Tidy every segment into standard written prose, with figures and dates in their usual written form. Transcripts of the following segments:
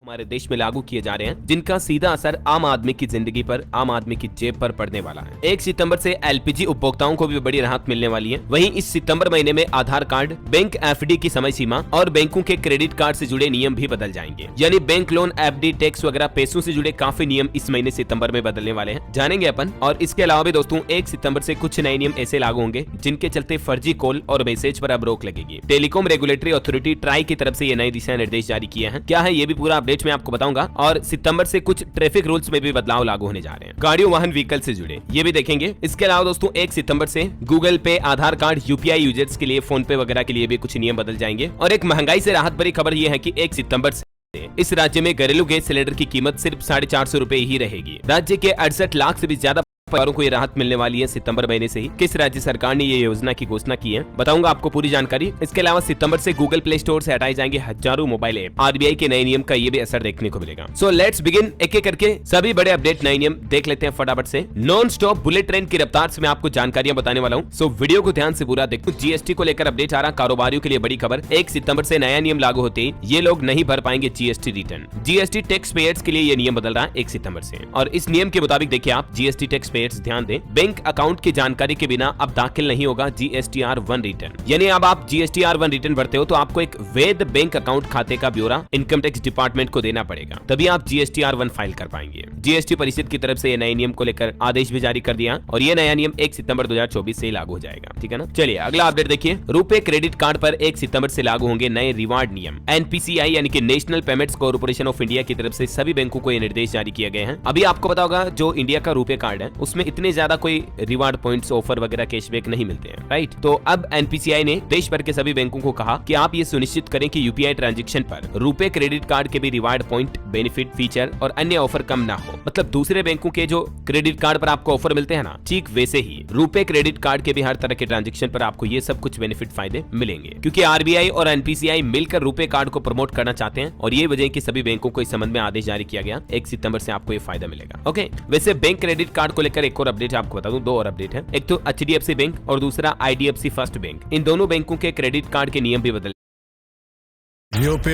हमारे देश में लागू किए जा रहे हैं, जिनका सीधा असर आम आदमी की जिंदगी पर, आम आदमी की जेब पर पड़ने वाला है। 1 सितंबर से एलपीजी उपभोक्ताओं को भी बड़ी राहत मिलने वाली है। वहीं इस सितंबर महीने में आधार कार्ड, बैंक एफडी की समय सीमा और बैंकों के क्रेडिट कार्ड से जुड़े नियम भी बदल जाएंगे। यानी बैंक लोन, एफडी, टैक्स वगैरह पैसों से जुड़े काफी नियम इस महीने सितंबर में बदलने वाले हैं, जानेंगे अपन। और इसके अलावा भी दोस्तों 1 सितंबर से कुछ नए नियम ऐसे लागू होंगे जिनके चलते फर्जी कॉल और मैसेज पर अब रोक लगेगी। टेलीकॉम रेगुलेटरी अथॉरिटी ट्राई की तरफ से ये नए दिशा निर्देश जारी किए हैं। क्या है ये भी पूरा अपडेट में आपको बताऊंगा। और सितंबर से कुछ ट्रैफिक रूल्स में भी बदलाव लागू होने जा रहे हैं, गाड़ियों वाहन व्हीकल से जुड़े, ये भी देखेंगे। इसके अलावा दोस्तों 1 सितंबर से गूगल पे, आधार कार्ड, यूपीआई यूजर्स के लिए, फोन पे वगैरह के लिए भी कुछ नियम बदल जाएंगे। और एक महंगाई से राहत भरी खबर ये है कि 1 सितंबर से इस राज्य में घरेलू गैस सिलेंडर की कीमत सिर्फ 450 रुपए ही रहेगी। राज्य के 68 लाख से भी ज्यादा परिवारों को ये राहत मिलने वाली है सितंबर महीने से ही। किस राज्य सरकार ने ये योजना की घोषणा की है, बताऊंगा आपको पूरी जानकारी। इसके अलावा सितंबर से गूगल प्ले स्टोर से हटाए जाएंगे हजारों मोबाइल ऐप। आरबीआई के नए नियम का ये भी असर देखने को मिलेगा। So let's begin. एक एक करके सभी बड़े अपडेट, नए नियम देख लेते हैं फटाफट से। नॉन स्टॉप बुलेट ट्रेन की रफ्तार से मैं आपको जानकारियां बताने वाला हूँ, सो वीडियो को ध्यान से पूरा देखो। जीएसटी को लेकर अपडेट आ रहा, कारोबारियों के लिए बड़ी खबर। 1 सितंबर से नया नियम लागू होते ही ये लोग नहीं भर पाएंगे GST return. GST tax payers के लिए ये नियम बदल रहा है 1 सितंबर से। और इस नियम के मुताबिक देखिए आप, जीएसटी टैक्स पेयर्स ध्यान दें, बैंक अकाउंट की जानकारी के बिना अब दाखिल नहीं होगा GSTR-1 रिटर्न। यानी अब आप GSTR-1 रिटर्न भरते हो तो आपको एक वैध बैंक अकाउंट खाते का ब्यौरा इनकम टैक्स डिपार्टमेंट को देना पड़ेगा, तभी आप GSTR-1 फाइल कर पाएंगे। जीएसटी परिषद की तरफ से ये नए नियम को लेकर आदेश भी जारी कर दिया और ये नया नियम 1 सितंबर 2024 से लागू हो जाएगा, ठीक है ना। चलिए अगला अपडेट देखिए। रुपे क्रेडिट कार्ड पर 1 सितंबर से लागू होंगे नए रिवार्ड नियम। NPCI यानी कि national payments corporation of India की तरफ से सभी बैंकों को ये निर्देश जारी किए गए हैं। अभी आपको पता होगा जो इंडिया का रुपे कार्ड है उसमें इतने ज्यादा कोई रिवार्ड पॉइंट्स, ऑफर वगैरह, कैशबैक नहीं मिलते हैं, राइट। तो अब एनपीसीआई ने देश भर के सभी बैंकों को कहा कि आप ये सुनिश्चित करें कि यूपीआई ट्रांजैक्शन पर रुपे क्रेडिट कार्ड के भी रिवार्ड पॉइंट, बेनिफिट, फीचर और अन्य ऑफर कम ना हो। मतलब दूसरे बैंकों के जो क्रेडिट कार्ड पर आपको ऑफर मिलते हैं ना, ठीक वैसे ही रुपे क्रेडिट कार्ड के भी हर तरह के ट्रांजैक्शन पर आपको ये सब कुछ बेनिफिट फायदे मिलेंगे, क्योंकि आरबीआई और एनपीसीआई मिलकर रुपे कार्ड को प्रमोट करना चाहते हैं और ये वजह कि सभी बैंकों को इस संबंध में आदेश जारी किया गया। 1 सितंबर से आपको ये फायदा मिलेगा। ओके, वैसे बैंक क्रेडिट कार्ड को लेकर एक और अपडेट आपको बता दूं, 2 और अपडेट है। एक तो HDFC बैंक और दूसरा IDFC फर्स्ट बैंक। इन दोनों बैंकों के क्रेडिट कार्ड के नियम भी बदल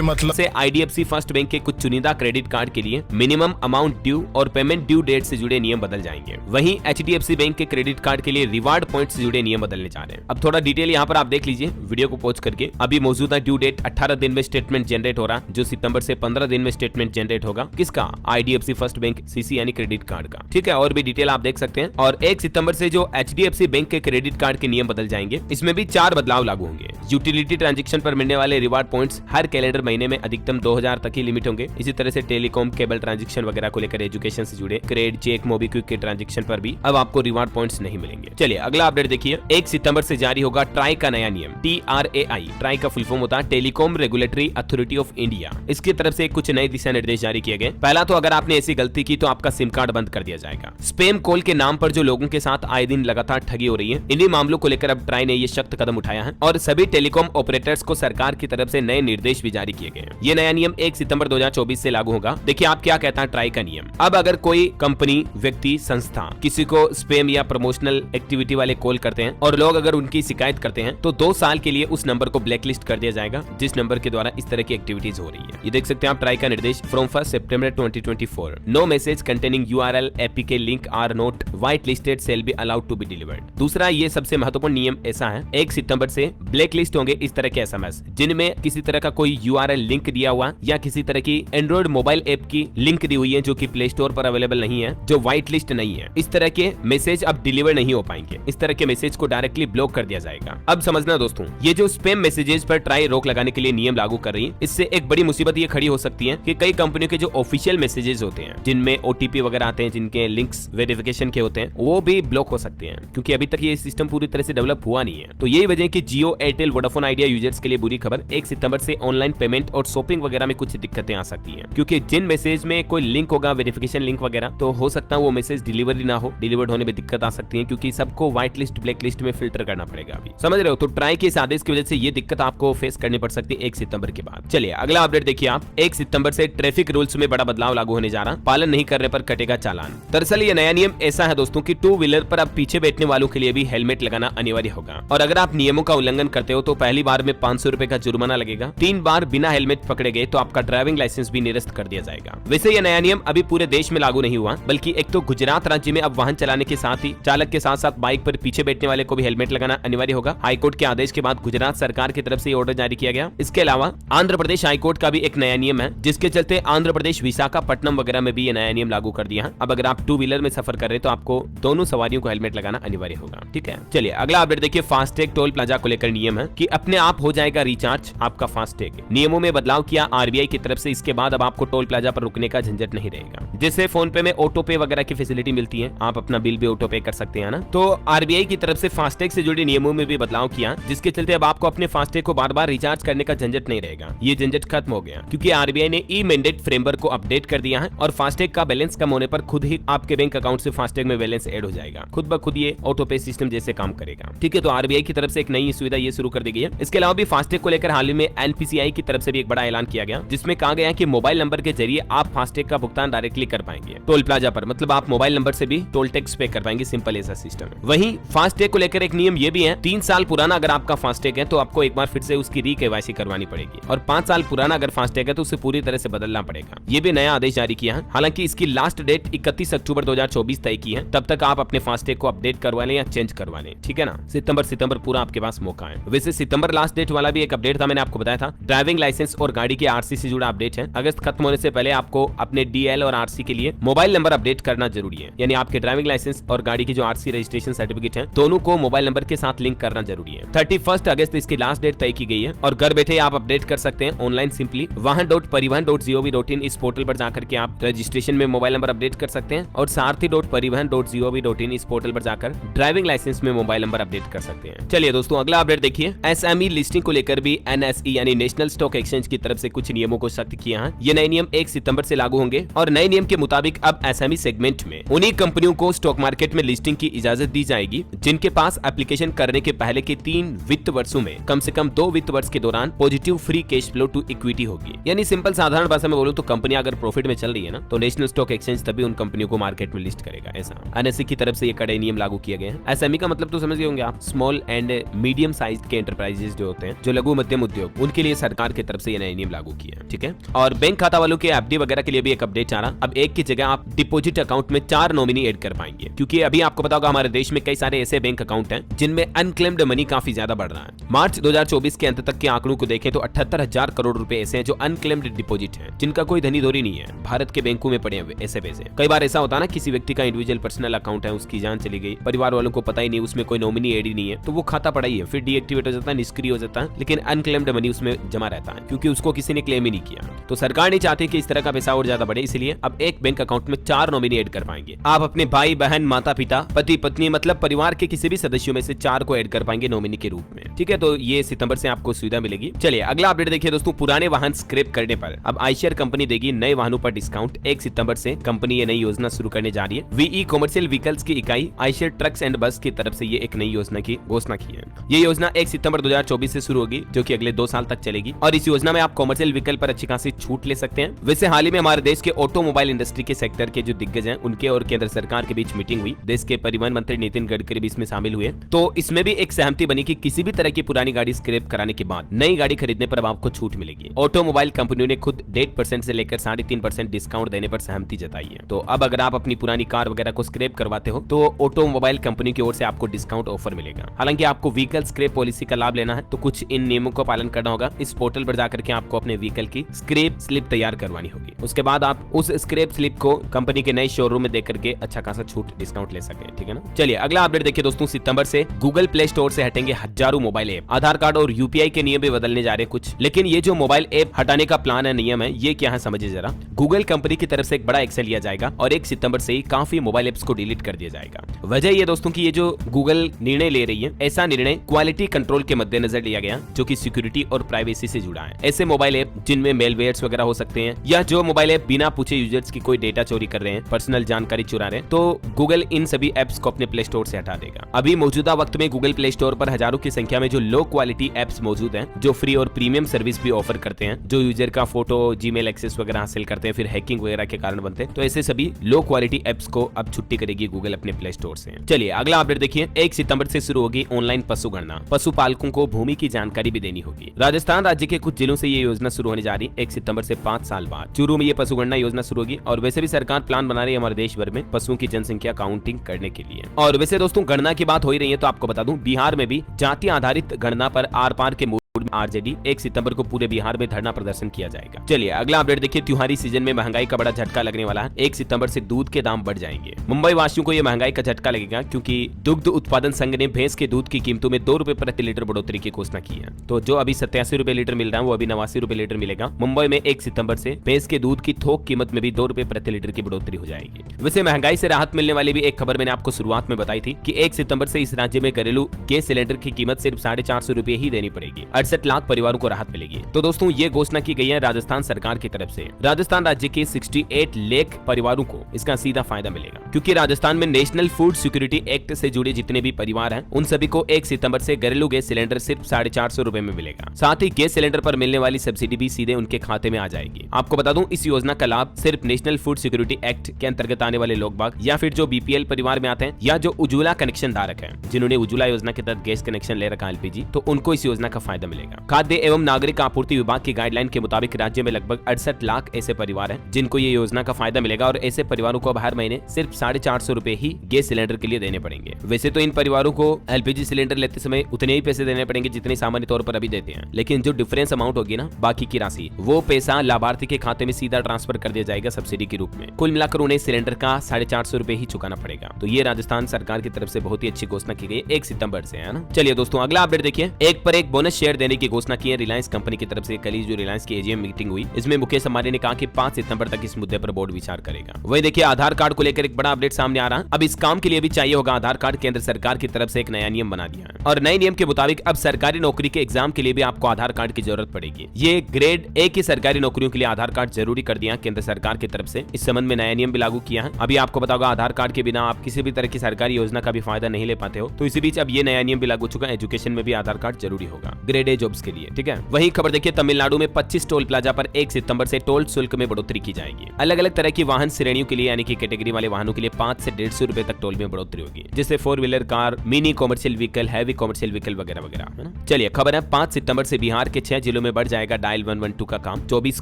मतलब से IDFC फर्स्ट बैंक के कुछ चुनिंदा क्रेडिट कार्ड के लिए मिनिमम अमाउंट ड्यू और पेमेंट ड्यू डेट से जुड़े नियम बदल जाएंगे। वहीं HDFC बैंक के क्रेडिट कार्ड के लिए रिवार्ड पॉइंट से जुड़े नियम बदलने जा रहे हैं। अब थोड़ा डिटेल यहाँ पर आप देख लीजिए वीडियो को पॉज करके। अभी मौजूदा ड्यू डेट 18 दिन में स्टेटमेंट जनरेट हो रहा, जो सितंबर से 15 दिन में स्टेटमेंट जनरेट होगा। किसका? IDFC फर्स्ट बैंक CC यानी क्रेडिट कार्ड का, ठीक है। और भी डिटेल आप देख सकते हैं। और 1 सितंबर से जो HDFC बैंक के क्रेडिट कार्ड के नियम बदल जाएंगे, इसमें भी 4 बदलाव लागू होंगे। यूटिलिटी ट्रांजेक्शन पर मिलने वाले रिवार्ड पॉइंट्स हर कैलेंडर महीने में अधिकतम 2000 तक ही लिमिट होंगे। इसी तरह से टेलीकॉम, केबल ट्रांजैक्शन वगैरह को लेकर, एजुकेशन से जुड़े क्रेडिट, चेक, मोबीक्विक के ट्रांजैक्शन पर भी अब आपको रिवार्ड पॉइंट्स नहीं मिलेंगे। चलिए अगला अपडेट देखिए। 1 सितंबर से जारी होगा ट्राई का नया नियम। TRAI, ट्राई का फुल फॉर्म होता है telecom regulatory authority of India. इसकी तरफ से कुछ नए दिशा निर्देश जारी किए गए। पहला तो अगर आपने ऐसी गलती की तो आपका सिम कार्ड बंद कर दिया जाएगा। स्पैम कॉल के नाम पर जो लोगों के साथ आए दिन लगातार ठगी हो रही है, इन्हीं मामलों को लेकर अब ट्राई ने ये सख्त कदम उठाया है और सभी टेलीकॉम ऑपरेटर्स को सरकार की तरफ से नए निर्देश भी जारी किए गए हैं। ये नया नियम 1 सितंबर 2024 से लागू होगा। देखिए आप क्या कहता है ट्राई का नियम। अब अगर कोई कंपनी, व्यक्ति, संस्था किसी को स्पैम या प्रमोशनल एक्टिविटी वाले कॉल करते हैं और लोग अगर उनकी शिकायत करते हैं तो 2 साल के लिए उस नंबर को ब्लैकलिस्ट कर दिया जाएगा जिस नंबर के द्वारा इस तरह की एक्टिविटीज हो रही है। ये देख सकते हैं आप ट्राई का निर्देश फ्रॉम 1 सितंबर 2024। No message containing URL APK link are not white listed shall be allowed to be delivered. दूसरा ये सबसे महत्वपूर्ण नियम ऐसा है, 1 सितंबर से ब्लैकलिस्ट होंगे इस तरह के SMS जिनमें किसी तरह का कोई URL लिंक दिया हुआ या किसी तरह की एंड्रॉइड मोबाइल ऐप की लिंक दी हुई है जो कि प्ले स्टोर पर अवेलेबल नहीं है, जो व्हाइट लिस्ट नहीं है। इस तरह के मैसेज अब डिलीवर नहीं हो पाएंगे। इस तरह के मैसेज को डायरेक्टली ब्लॉक कर दिया जाएगा। अब समझना दोस्तों, ये जो स्पैम मैसेजेस पर ट्राई रोक लगाने के लिए नियम लागू कर रही है, इससे एक बड़ी मुसीबत ये खड़ी हो सकती है कि कई कंपनियों के जो ऑफिशियल मैसेजेस होते हैं जिनमें OTP वगैरह आते हैं, जिनके लिंक्स वेरिफिकेशन के होते हैं, वो भी ब्लॉक हो सकते हैं क्योंकि अभी तक ये सिस्टम पूरी तरह से डेवलप हुआ नहीं है। तो यही वजह है कि जियो, एयरटेल, वोडाफोन आइडिया यूजर्स के लिए बुरी खबर। 1 सितंबर से ऑनलाइन पेमेंट और शॉपिंग वगैरह में कुछ दिक्कतें आ सकती हैं, क्योंकि जिन मैसेज में कोई लिंक होगा, वेरिफिकेशन लिंक वगैरह, तो हो सकता है वो मैसेज डिलीवरी ना हो, डिलीवर्ड होने में दिक्कत आ सकती है क्योंकि सबको व्हाइट लिस्ट, ब्लैक लिस्ट में फिल्टर करना पड़ेगा। अभी समझ रहे हो? तो ट्राई के इस आदेश की वजह से ये दिक्कत आपको फेस करनी पड़ सकती है 1 सितंबर के बाद। चलिए अगला अपडेट देखिए आप। 1 सितंबर से ट्रैफिक रूल्स में बड़ा बदलाव लागू होने जा रहा, पालन नहीं करने पर कटेगा चालान। दरअसल ये नया नियम ऐसा है दोस्तों कि 2 व्हीलर पर अब पीछे बैठने वालों के लिए भी हेलमेट लगाना अनिवार्य होगा और अगर आप नियमों का उल्लंघन करते हो तो पहली बार में 500 रुपए का जुर्माना लगेगा, 3 2-3 बार बिना हेलमेट पकड़े गए तो आपका ड्राइविंग लाइसेंस भी निरस्त कर दिया जाएगा। वैसे यह नया नियम अभी पूरे देश में लागू नहीं हुआ, बल्कि एक तो गुजरात राज्य में अब वाहन चलाने के साथ ही चालक के साथ साथ बाइक पर पीछे बैठने वाले को भी हेलमेट लगाना अनिवार्य होगा। हाईकोर्ट के आदेश के बाद गुजरात सरकार की तरफ से ऑर्डर जारी किया गया। इसके अलावा आंध्र प्रदेश हाईकोर्ट का भी एक नया नियम है, जिसके चलते आंध्र प्रदेश विशाखापट्टनम वगैरह में भी ये नया नियम लागू कर दिया है। अब अगर आप 2 व्हीलर में सफर कर रहे हैं तो आपको दोनों सवारियों को हेलमेट लगाना अनिवार्य होगा। ठीक है, चलिए अगला अपडेट देखिए। फास्टैग टोल प्लाजा को लेकर नियम है कि अपने आप हो जाएगा रिचार्ज आपका फास्टैग। नियमों में बदलाव किया आरबीआई की तरफ से। इसके बाद अब आपको टोल प्लाजा पर रुकने का झंझट नहीं रहेगा। जैसे फोन पे में ऑटो पे वगैरह की फैसिलिटी मिलती है, आप अपना बिल भी ऑटो पे कर सकते हैं ना। तो आरबीआई की तरफ से फास्टैग से जुड़े नियमों में भी बदलाव किया, जिसके चलते अब आपको अपने फास्टैग को बार बार रिचार्ज करने का झंझट नहीं रहेगा। ये झंझट खत्म हो गया, क्योंकि आरबीआई ने ई मैंडेट फ्रेमवर्क को अपडेट कर दिया है और फास्टैग का बैलेंस कम होने पर खुद ही आपके बैंक अकाउंट से फास्टैग में बैलेंस ऐड हो जाएगा। खुद ब खुद ये ऑटो पे सिस्टम जैसे काम करेगा। ठीक है, तो आरबीआई की तरफ से एक नई सुविधा ये शुरू कर दी गई है। इसके अलावा भी फास्टैग को लेकर हाल ही में एनपीसीआई की तरफ से भी एक बड़ा ऐलान किया गया, जिसमें कहा गया कि मोबाइल नंबर के जरिए आप फास्टैग का भुगतान डायरेक्टली कर पाएंगे टोल प्लाजा पर। मतलब आप मोबाइल नंबर से भी टोल टैक्स पे कर पाएंगे। सिंपल ऐसा सिस्टम है। वहीं फास्टैग को लेकर एक नियम ये भी है, 3 साल पुराना अगर आपका फास्टैग है तो आपको एक बार फिर से उसकी री-केवाईसी करवानी पड़ेगी, और 5 साल पुराना अगर फास्टैग है तो उसे पूरी तरह से बदलना पड़ेगा। ये भी नया आदेश जारी किया है। हालांकि इसकी लास्ट डेट 31 अक्टूबर 2024 तय की है। तब तक आप अपने फास्टैग को अपडेट करवा लें या चेंज करवा लें। ठीक है ना, सितंबर पूरा आपके पास मौका है। वैसे सितंबर लास्ट डेट वाला भी एक अपडेट था, मैंने आपको बताया था। ड्राइविंग लाइसेंस और गाड़ी के आरसी से जुड़ा अपडेट है। अगस्त खत्म होने से पहले आपको अपने डीएल और आरसी के लिए मोबाइल नंबर अपडेट करना जरूरी है। यानी आपके ड्राइविंग लाइसेंस और गाड़ी की जो आरसी रजिस्ट्रेशन सर्टिफिकेट है, दोनों को मोबाइल नंबर के साथ लिंक करना जरूरी है। 31 अगस्त इसकी लास्ट डेट तय की गई है और घर बैठे आप अपडेट कर सकते हैं ऑनलाइन। सिंपली वाहन.परिवहन.gov.in इस पोर्टल पर जाकर के आप रजिस्ट्रेशन में मोबाइल नंबर अपडेट कर सकते हैं, और सारथी.परिवहन.gov.in इस पोर्टल पर जाकर ड्राइविंग लाइसेंस में मोबाइल नंबर अपडेट कर सकते हैं। चलिए दोस्तों, अगला अपडेट देखिए। एसएमई लिस्टिंग को लेकर भी एनएसई यानी नेशनल स्टॉक एक्सचेंज की तरफ से कुछ नियमों को सख्त किया है। ये नए नियम 1 सितंबर से लागू होंगे और नए नियम के मुताबिक अब एसएमई सेगमेंट में उन्हीं कंपनियों को स्टॉक मार्केट में लिस्टिंग की इजाजत दी जाएगी जिनके पास एप्लीकेशन करने के पहले के 3 वित्त वर्षों में कम से कम 2 वित्त वर्ष के दौरान positive free cash flow to equity होगी। यानी सिंपल साधारण भाषा में बोलूं तो कंपनी अगर प्रॉफिट में चल रही है ना, तो नेशनल स्टॉक एक्सचेंज तभी उन कंपनियों को मार्केट में लिस्ट करेगा। ऐसा एनएसई की तरफ से ये कड़े नियम लागू किए गए हैं। एसएमई का मतलब तो समझ गए होंगे आप, स्मॉल एंड मीडियम साइज के एंटरप्राइजेस जो होते हैं, जो लघु मध्यम उद्योग, उनके लिए सरकार की तरफ से ये नए नियम लागू किए हैं। ठीक है, और बैंक खाता वालों के एफडी वगैरह के लिए भी एक अपडेट आ रहा। अब एक की जगह आप डिपॉजिट अकाउंट में 4 नॉमिनी ऐड कर पाएंगे, क्योंकि अभी आपको पता होगा हमारे देश में कई सारे ऐसे बैंक अकाउंट हैं जिनमें अनक्लेम्ड मनी काफी ज्यादा बढ़ रहा है। मार्च 2024 के अंत तक के आंकड़ों को देखें तो 78,000 करोड़ रुपए ऐसे हैं जो अनक्लेम्ड डिपॉजिट हैं, जिनका कोई धनी धोरी नहीं है। भारत के बैंकों में पड़े हुए ऐसे पैसे। कई बार ऐसा होता है ना, किसी व्यक्ति का इंडिविजुअल पर्सनल अकाउंट है, उसकी जान चली गई, परिवार वालों को पता ही नहीं, उसमें कोई नॉमिनी ऐड ही नहीं है, तो वो खाता पड़ा ही है, फिर डीएक्टिवेट हो जाता है, निष्क्रिय हो जाता है, लेकिन अनक्लेम्ड मनी उसमें जमा रहता है क्योंकि उसको किसी ने क्लेम ही नहीं किया। तो सरकार नहीं चाहती कि इस तरह का पैसा और ज्यादा बढ़े, इसलिए अब एक बैंक अकाउंट में 4 नॉमिनी ऐड कर पाएंगे। आप अपने भाई बहन, माता पिता, पति पत्नी, मतलब परिवार के किसी भी सदस्यों में से 4 को ऐड कर पाएंगे नॉमिनी के रूप में। ठीक है, तो ये सितंबर से आपको सुविधा मिलेगी। चलिए अगला अपडेट देखिए दोस्तों। पुराने वाहन स्क्रैप करने पर अब आईशर कंपनी देगी नए वाहनों पर डिस्काउंट। 1 सितंबर से कंपनी ये नई योजना शुरू करने जा रही है। वीई कॉमर्शियल व्हीकल्स की इकाई आईशर ट्रक्स एंड बस की तरफ से ये एक नई योजना की घोषणा की है। ये योजना 1 सितंबर 2024 से शुरू होगी, जो कि अगले 2 साल तक चलेगी, और इस योजना में आप कॉमर्शियल व्हीकल पर अच्छी खासी छूट ले सकते हैं। वैसे हाल ही में हमारे देश के ऑटोमोबाइल इंडस्ट्री के सेक्टर के जो दिग्गज हैं, उनके और केंद्र सरकार के बीच मीटिंग हुई। देश के परिवहन मंत्री नितिन गडकरी भी इसमें शामिल हुए। तो इसमें भी एक सहमति बनी कि किसी भी तरह की पुरानी गाड़ी स्क्रैप कराने के बाद नई गाड़ी खरीदने पर अब आपको छूट मिलेगी। ऑटोमोबाइल कंपनियों ने खुद 1.5% से लेकर 3.5% डिस्काउंट देने पर सहमति जताई है। तो अब अगर आप अपनी पुरानी कार वगैरह को स्क्रैप करवाते हो तो ऑटोमोबाइल कंपनी की ओर से आपको डिस्काउंट ऑफर मिलेगा। हालांकि आपको व्हीकल स्क्रैप पॉलिसी का लाभ लेना है तो कुछ इन नियमों का पालन करना होगा। इस पोर्टल पर जाकर के आपको अपने व्हीकल की स्क्रैप स्लिप तैयार करवानी होगी। उसके बाद आप उस स्क्रैप स्लिप को कंपनी के नए शोरूम में देकर के अच्छा खासा छूट डिस्काउंट ले सकें। ठीक है ना। चलिए अगला अपडेट देखिए दोस्तों। सितंबर से गूगल प्ले स्टोर से हटेंगे हजारों मोबाइल ऐप। आधार कार्ड और यूपीआई के नियम भी बदलने जा रहे हैं कुछ, लेकिन ये जो मोबाइल ऐप हटाने का प्लान है, नियम है, ये क्या है समझिए जरा। गूगल कंपनी की तरफ से एक बड़ा एक्शन लिया जाएगा और 1 सितंबर से ही काफी मोबाइल ऐप्स को डिलीट कर दिया जाएगा। वजह ये दोस्तों की ये जो गूगल निर्णय ले रही है, ऐसा निर्णय क्वालिटी कंट्रोल के मद्देनजर लिया गया, जो कि सिक्योरिटी और प्राइवेसी से जुड़ा है। ऐसे मोबाइल ऐप जिनमें मेलवेयर्स वगैरह हो सकते हैं, या जो मोबाइल ऐप बिना पूछे यूजर्स की कोई डेटा चोरी कर रहे हैं, पर्सनल जानकारी चुरा रहे हैं, तो गूगल इन सभी ऐप्स को अपने प्ले स्टोर से हटा देगा। अभी मौजूदा वक्त में गूगल प्ले स्टोर पर हजारों की संख्या में जो लो क्वालिटी ऐप्स मौजूद हैं, जो फ्री और प्रीमियम सर्विस भी ऑफर करते हैं, जो यूजर का फोटो, जीमेल एक्सेस वगैरह हासिल करते हैं, फिर हैकिंग वगैरह के कारण बनते हैं, तो ऐसे सभी लो क्वालिटी ऐप्स को अब छुट्टी करेगी गूगल अपने प्ले स्टोर से। चलिए अगला अपडेट देखिए। 1 सितंबर से शुरू होगी ऑनलाइन पशु गणना। पशुपालकों को भूमि की जानकारी भी देनी होगी। राजस्थान राज्य के कुछ जिलों से ये योजना शुरू होने जा रही है 1 सितंबर से 5 साल बाद। चूरू में ये पशु गणना योजना शुरू होगी और वैसे भी सरकार प्लान बना रही है हमारे देश भर में पशुओं की जनसंख्या काउंटिंग करने के लिए। और वैसे दोस्तों गणना की बात हो ही रही है तो आपको बता दूं बिहार में भी जाति आधारित गणना पर आर पार के आरजेडी 1 सितंबर को पूरे बिहार में धरना प्रदर्शन किया जाएगा। चलिए अगला अपडेट देखिए, त्योहारी सीजन में महंगाई का बड़ा झटका लगने वाला है। 1 सितंबर से दूध के दाम बढ़ जाएंगे। मुंबई वासियों को यह महंगाई का झटका लगेगा क्योंकि दुग्ध उत्पादन संघ ने भैंस के दूध की कीमतों में 2 रुपए प्रति लीटर बढ़ोतरी की घोषणा की है। तो जो अभी 87 रुपए लीटर मिल रहा है वो अभी 89 रुपए लीटर मिलेगा। मुंबई में 1 सितंबर से भैंस के दूध की थोक कीमत में भी 2 रुपए प्रति लीटर की बढ़ोतरी हो जाएगी। वैसे महंगाई से राहत मिलने वाली भी एक खबर मैंने आपको शुरुआत में बताई थी कि 1 सितंबर से इस राज्य में घरेलू गैस सिलेंडर की कीमत सिर्फ 450 रुपए ही देनी पड़ेगी। 68 लाख परिवारों को राहत मिलेगी। तो दोस्तों ये घोषणा की गई है राजस्थान सरकार की तरफ से। राजस्थान राज्य के 68 लाख परिवारों को इसका सीधा फायदा मिलेगा क्योंकि राजस्थान में नेशनल फूड सिक्योरिटी एक्ट से जुड़े जितने भी परिवार हैं उन सभी को 1 सितंबर से घरेलू गैस सिलेंडर सिर्फ 450 रुपए में मिलेगा। साथ ही गैस सिलेंडर पर मिलने वाली सब्सिडी भी सीधे उनके खाते में आ जाएगी। आपको बता दूं इस योजना का लाभ सिर्फ नेशनल फूड सिक्योरिटी एक्ट के अंतर्गत आने वाले लोग बाग या फिर जो बीपीएल परिवार में आते हैं या जो उज्ज्वला कनेक्शन धारक है जिन्होंने उज्ज्वला योजना के तहत गैस कनेक्शन ले रखा एलपीजी तो उनको इस योजना का फायदा मिलेगा। खाद्य एवं नागरिक आपूर्ति विभाग की गाइडलाइन के मुताबिक राज्य में लगभग 68 लाख ऐसे परिवार हैं जिनको ये योजना का फायदा मिलेगा और ऐसे परिवारों को अब हर महीने सिर्फ 450 रुपए ही गैस सिलेंडर के लिए देने पड़ेंगे। वैसे तो इन परिवारों को एलपीजी सिलेंडर लेते समय उतने ही पैसे देने पड़ेंगे जितने सामान्य तौर पर अभी देते हैं, लेकिन जो डिफरेंस अमाउंट होगी ना बाकी की राशि वो पैसा लाभार्थी के खाते में सीधा ट्रांसफर कर दिया जाएगा सब्सिडी के रूप में। कुल मिलाकर उन्हें सिलेंडर का 450 रुपए ही चुकाना पड़ेगा। तो ये राजस्थान सरकार की तरफ से बहुत ही अच्छी घोषणा की गई 1 सितंबर से, है ना। चलिए दोस्तों अगला अपडेट देखिए, एक पर एक बोनस शेयर देने की घोषणा की है रिलायंस कंपनी की तरफ से। कल जो रिलायंस की एजीएम मीटिंग हुई इसमें मुकेश अंबानी ने कहा कि 5 सितंबर तक इस मुद्दे पर बोर्ड विचार करेगा। वही देखिए आधार कार्ड को लेकर एक बड़ा अपडेट सामने आ रहा है। अब इस काम के लिए भी चाहिए होगा आधार कार्ड। केंद्र सरकार की तरफ से एक नया नियम बना दिया है और नए नियम के मुताबिक अब सरकारी नौकरी के एग्जाम के लिए भी आपको आधार कार्ड की जरूरत पड़ेगी। ये ग्रेड ए की सरकारी नौकरियों के लिए आधार कार्ड जरूरी कर दिया केंद्र सरकार की तरफ से। इस संबंध में नया नियम भी लागू किया है। अभी आपको पता होगा आधार कार्ड के बिना आप किसी भी तरह की सरकारी योजना का भी फायदा नहीं ले पाते हो। तो इसी बीच अब ये नया नियम भी लागू चुका है, एजुकेशन में भी आधार कार्ड जरूरी होगा ग्रेड ए जॉब्स के लिए, ठीक है। वही खबर देखिए, तमिलनाडु में 25 टोल प्लाजा पर 1 सितंबर से टोल शुल्क में बढ़ोतरी की जाएगी। अलग अलग तरह की वाहन श्रेणियों के लिए यानी कि कैटेगरी वाले वाहनों के लिए 5 से 150 रुपए तक टोल में बढ़ोतरी होगी, जिससे 4 wheeler car, mini commercial vehicle, heavy commercial vehicle वगैरह वगैरह, है ना। चलिए खबर है 5 सितंबर से बिहार के 6 जिलों में बढ़ जाएगा डायल 112 का काम। 24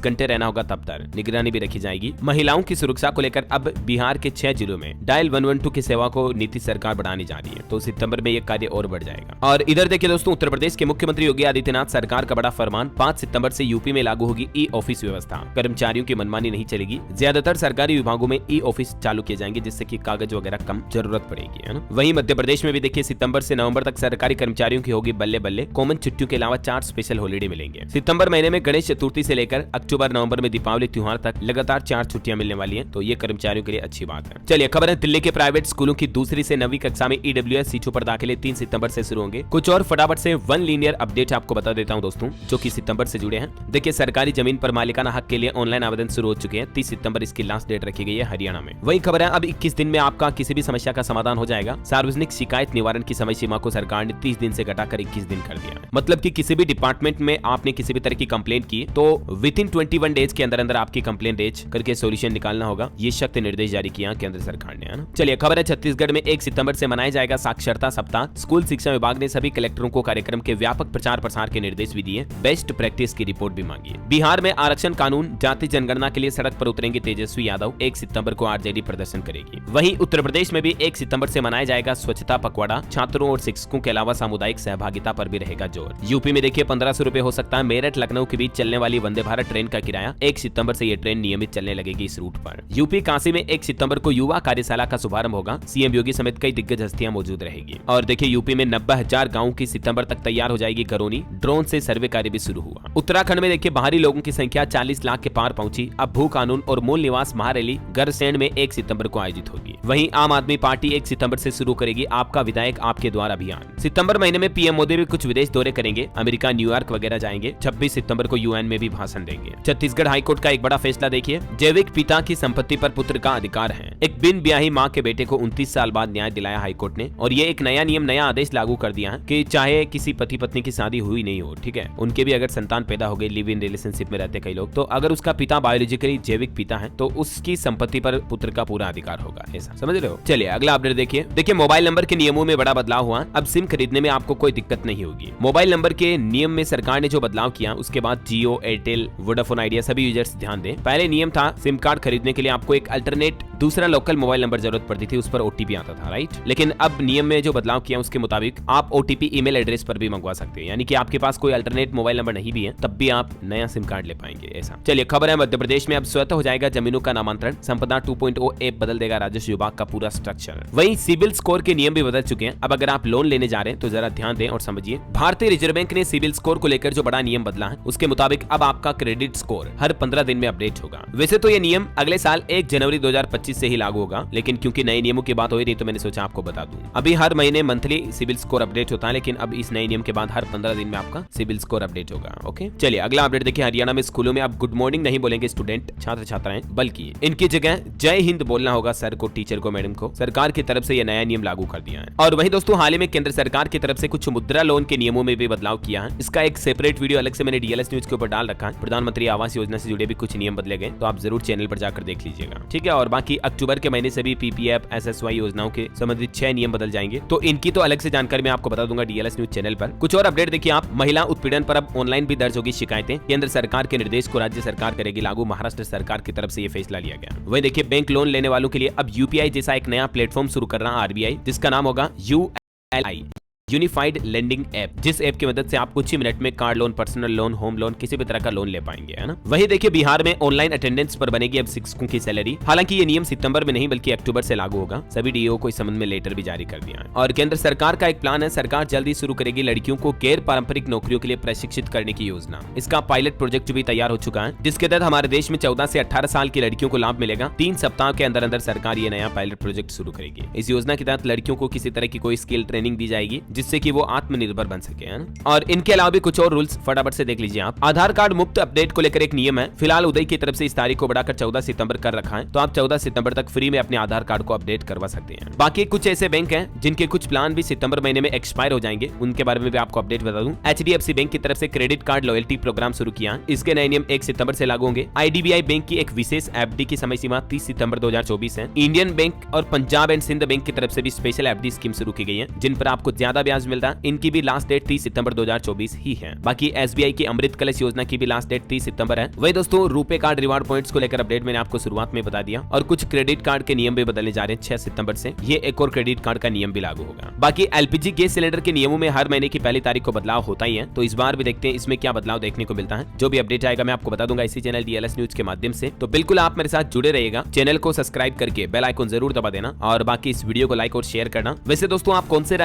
घंटे रहना होगा तब तक, निगरानी भी रखी जाएगी। महिलाओं की सुरक्षा को लेकर अब बिहार के 6 जिलों में डायल 112 की सेवा को नीति सरकार बढ़ाने जा रही है। तो सितंबर में यह कार्य और बढ़ जाएगा। और इधर देखिए दोस्तों, उत्तर प्रदेश के मुख्यमंत्री योगी आदित्यनाथ सरकार का बड़ा फरमान, 5 सितंबर से यूपी में लागू होगी ई ऑफिस व्यवस्था। कर्मचारियों की मनमानी नहीं चलेगी। ज्यादातर सरकारी विभागों में ई ऑफिस चालू किए जाएंगे जिससे कि कागज वगैरह कम जरूरत पड़ेगी, है ना। वहीं मध्य प्रदेश में भी देखिए सितंबर से नवंबर तक सरकारी कर्मचारियों की होगी बल्ले बल्ले। कॉमन छुट्टियों के अलावा 4 स्पेशल हॉलिडे मिलेंगे। सितंबर महीने में गणेश चतुर्थी से लेकर अक्टूबर नवंबर में दीपावली त्योहार तक लगातार 4 छुट्टियां मिलने वाली हैं। तो ये कर्मचारियों के लिए अच्छी बात है। चलिए खबर है, दिल्ली के प्राइवेट स्कूलों की दूसरी से 9वीं कक्षा में ईडब्ल्यूएस सीटों पर दाखिले 3 सितंबर से शुरू होंगे। कुछ और फटाफट से वन लीनियर अपडेट आपको बता देता हूं दोस्तों जो कि सितंबर से जुड़े हैं। देखिए सरकारी जमीन पर मालिकाना हक के लिए ऑनलाइन आवेदन शुरू हो चुके हैं। 30 सितंबर इसकी लास्ट डेट रखी गई है हरियाणा में। वही खबर है, अब 21 दिन में आपका किसी भी समस्या का समाधान हो जाएगा। सार्वजनिक शिकायत निवारण की समय सीमा को सरकार ने 30 दिन से घटाकर 21 दिन कर दिया है। मतलब कि किसी भी डिपार्टमेंट में आपने किसी भी तरह की कंप्लेंट की तो विद इन 21 डेज के अंदर अंदर आपकी कंप्लेंट रेज करके सॉल्यूशन निकालना होगा। ये सख्त निर्देश जारी किया केंद्र सरकार ने, है ना। चलिए खबर है, छत्तीसगढ़ में 1 सितंबर से मनाया जाएगा साक्षरता सप्ताह। स्कूल शिक्षा विभाग ने सभी कलेक्टरों को कार्यक्रम के व्यापक प्रचार प्रसार के निर्देश भी दिए। बेस्ट प्रैक्टिस की रिपोर्ट भी मांगी। बिहार में आरक्षण कानून जाति जनगणना के लिए सड़क पर उतरेंगे तेजस्वी यादव। 1 सितंबर को आरजेडी प्रदर्शन करेगी। वहीं उत्तर प्रदेश में भी 1 सितंबर से मनाया जाएगा स्वच्छता पखवाड़ा। छात्रों और शिक्षकों के अलावा सामुदायिक सहभागिता पर भी रहेगा जोर। यूपी में देखिए 1500 रुपए हो सकता है मेरठ लखनऊ के बीच चलने वाली वंदे भारत ट्रेन का किराया। 1 सितंबर से ये ट्रेन नियमित चलने लगेगी इस रूट पर। यूपी काशी में 1 सितंबर को युवा कार्यशाला का शुभारंभ होगा। सीएम योगी समेत कई दिग्गज हस्तियां मौजूद रहेगी। और देखिए यूपी में 90,000 गाँव की सितंबर तक तैयार हो जाएगी कॉलोनी। ड्रोन से सर्वे कार्य भी शुरू हुआ। उत्तराखंड में देखिए बाहरी लोगों की संख्या 40 लाख के पार पहुंची। अब भू कानून और मूल निवास महारैली गरसेन में 1 सितंबर को आयोजित होगी। वहीं आम आदमी पार्टी 1 सितंबर से शुरू करेगी आपका विधायक आपके द्वार अभियान। सितंबर महीने में पीएम मोदी भी कुछ विदेश दौरे करेंगे। अमेरिका, न्यूयॉर्क वगैरह जाएंगे। 26 सितंबर को यूएन में भी भाषण देंगे। छत्तीसगढ़ हाईकोर्ट का एक बड़ा फैसला देखिए, जैविक पिता की संपत्ति पर पुत्र का अधिकार है। एक बिन ब्याही माँ के बेटे को 29 साल बाद न्याय दिलाया हाईकोर्ट ने। और ये एक नया नियम, नया आदेश लागू कर दिया है कि चाहे किसी पति पत्नी की शादी हुई नहीं हो, ठीक है, उनके भी अगर संतान पैदा हो गई, लिव इन रिलेशनशिप में रहते कई लोग, तो अगर उसका पिता बायोलॉजिकली जैविक पिता है तो उसकी संपत्ति पर पुत्र का पूरा अधिकार होगा। ऐसा ऐसा समझ रहे हो। चलिए अगला अपडेट देखिए मोबाइल नंबर के नियमों में बड़ा बदलाव हुआ। अब सिम खरीदने में आपको कोई दिक्कत नहीं होगी। मोबाइल नंबर के नियम में सरकार ने जो बदलाव किया उसके बाद जियो, एयरटेल, वोडाफोन आइडिया सभी यूजर्स ध्यान दें। पहले नियम था सिम कार्ड खरीदने के लिए आपको एक अल्टरनेट दूसरा लोकल मोबाइल नंबर जरूरत पड़ती थी, उस पर ओटीपी आता था, राइट। लेकिन अब नियम में जो बदलाव किया उसके मुताबिक आप ओटीपी ईमेल एड्रेस पर भी मंगवा सकते हैं, यानी कि आपके पास कोई अल्टरनेट मोबाइल नंबर नहीं भी है तब भी आप नया सिम कार्ड ले पाएंगे ऐसा। चलिए खबर है मध्य प्रदेश में अब स्वतः हो जाएगा जमीनों का नामांतरण। संपदा 2.0 ऐप बदल देगा राजस्व विभाग का पूरा स्ट्रक्चर। वहीं सिबिल स्कोर के नियम भी बदल चुके हैं। अब अगर आप लोन लेने जा रहे हैं तो जरा ध्यान दें और समझिए। भारतीय रिजर्व बैंक ने सिबिल स्कोर को लेकर जो बड़ा नियम बदला है उसके मुताबिक अब आपका क्रेडिट स्कोर हर 15 दिन में अपडेट होगा। वैसे तो ये नियम अगले साल 1 जनवरी 2025 से ही लागू होगा, लेकिन क्योंकि नए नियमों की बात हो रही तो मैंने सोचा आपको बता दूं। अभी हर महीने मंथली सिबिल स्कोर अपडेट होता है, लेकिन अब इस नए नियम के बाद हर 15 दिन में आपका सिबिल स्कोर अपडेट होगा। ओके चलिए अगला अपडेट देखिए। हरियाणा में स्कूलों में अब गुड मॉर्निंग नहीं बोलेंगे स्टूडेंट छात्र छात्राएं, बल्कि इनकी जगह जय हिंद बोलना होगा सर को, टीचर को, मैडम को। सरकार की तरफ से यह नया नियम लागू कर दिया है। और वहीं दोस्तों हाल ही में केंद्र सरकार की तरफ से कुछ मुद्रा लोन के नियमों में भी बदलाव किया है। इसका एक सेपरेट वीडियो अलग से मैंने डीएलएस न्यूज के ऊपर डाल रखा है। प्रधानमंत्री आवास योजना से जुड़े भी कुछ नियम बदले गए, तो आप जरूर चैनल पर जाकर देख लीजिएगा, ठीक है। और बाकी अक्टूबर के महीने से भी पीपीएफ एसएसवाई योजनाओं के संबंधित 6 नियम बदल जाएंगे, तो इनकी तो अलग से जानकारी मैं आपको बता दूंगा डीएलएस न्यूज चैनल पर। कुछ और अपडेट देखिए आप। महिला उत्पीड़न पर अब ऑनलाइन भी दर्ज होगी शिकायतें। केंद्र सरकार के निर्देश को राज्य सरकार करेगी लागू। महाराष्ट्र सरकार की तरफ से ये फैसला लिया गया। वही देखिए बैंक लोन लेने वालों के लिए अब यूपीआई जैसा एक नया प्लेटफॉर्म शुरू कर रहा आरबीआई, जिसका नाम होगा ULI यूनिफाइड लेंडिंग ऐप, जिस ऐप की मदद से आप कुछ ही मिनट में car loan, personal loan, home loan, किसी भी तरह का लोन ले पाएंगे, है ना। वही देखिए बिहार में ऑनलाइन अटेंडेंस पर बनेगी अब शिक्षकों की सैलरी। हालांकि ये नियम सितंबर में नहीं बल्कि अक्टूबर से लागू होगा। सभी डीओ को इस संबंध में लेटर भी जारी कर दिया है। और केंद्र सरकार का एक प्लान है, सरकार जल्दी शुरू करेगी लड़कियों को गैर पारंपरिक नौकरियों के लिए प्रशिक्षित करने की योजना। इसका पायलट प्रोजेक्ट भी तैयार हो चुका है, जिसके तहत हमारे देश में 14 से 18 साल की लड़कियों को लाभ मिलेगा। 3 सप्ताह के अंदर अंदर सरकार ये नया पायलट प्रोजेक्ट शुरू करेगी। इस योजना के तहत लड़कियों को किसी तरह की कोई स्किल ट्रेनिंग दी जाएगी, जिससे कि वो आत्मनिर्भर बन सके, है ना। और इनके अलावा भी कुछ और रूल्स फटाफट से देख लीजिए आप। आधार कार्ड मुफ्त अपडेट को लेकर एक नियम है। फिलहाल उदय की तरफ से इस तारीख को बढ़ाकर 14 सितंबर कर रखा है, तो आप 14 सितंबर तक फ्री में अपने आधार कार्ड को अपडेट करवा सकते हैं। बाकी कुछ ऐसे बैंक हैं जिनके कुछ प्लान भी सितंबर महीने में एक्सपायर हो जाएंगे, उनके बारे में भी आपको अपडेट बता दूं। HDFC बैंक की तरफ से क्रेडिट कार्ड लॉयल्टी प्रोग्राम शुरू किया। इसके नए नियम 1 सितंबर से लागू होंगे। IDBI बैंक की एक विशेष FD की समय सीमा 30 सितंबर 2024 है। इंडियन बैंक और पंजाब एंड सिंध बैंक की तरफ से भी स्पेशल FD स्कीम शुरू की गई है, जिन पर आपको ज्यादा ब्याज मिलता है। इनकी भी लास्ट डेट 30 सितंबर 2024 ही है। बाकी SBI की अमृत कलश योजना की भी लास्ट डेट 30 सितंबर है। वही दोस्तों रुपे कार्ड रिवार्ड पॉइंट्स को लेकर अपडेट मैंने आपको शुरुआत में बता दिया। और कुछ क्रेडिट कार्ड के नियम भी बदलने जा रहे हैं 6 सितंबर से। ये एक और क्रेडिट कार्ड का नियम भी लागू होगा। बाकी LPG गैस सिलेंडर के नियमों में हर महीने की पहली तारीख को बदलाव होता ही है, तो इस बार भी देखते हैं इसमें क्या बदलाव देखने को मिलता है। जो भी अपडेट आएगा मैं आपको बता दूंगा इसी चैनल DLS न्यूज के माध्यम से। तो बिल्कुल आप मेरे साथ जुड़े रहिएगा। चैनल को सब्सक्राइब करके बेल आइकन जरूर दबा देना और बाकी इस वीडियो को लाइक और शेयर करना। वैसे दोस्तों आप कौन से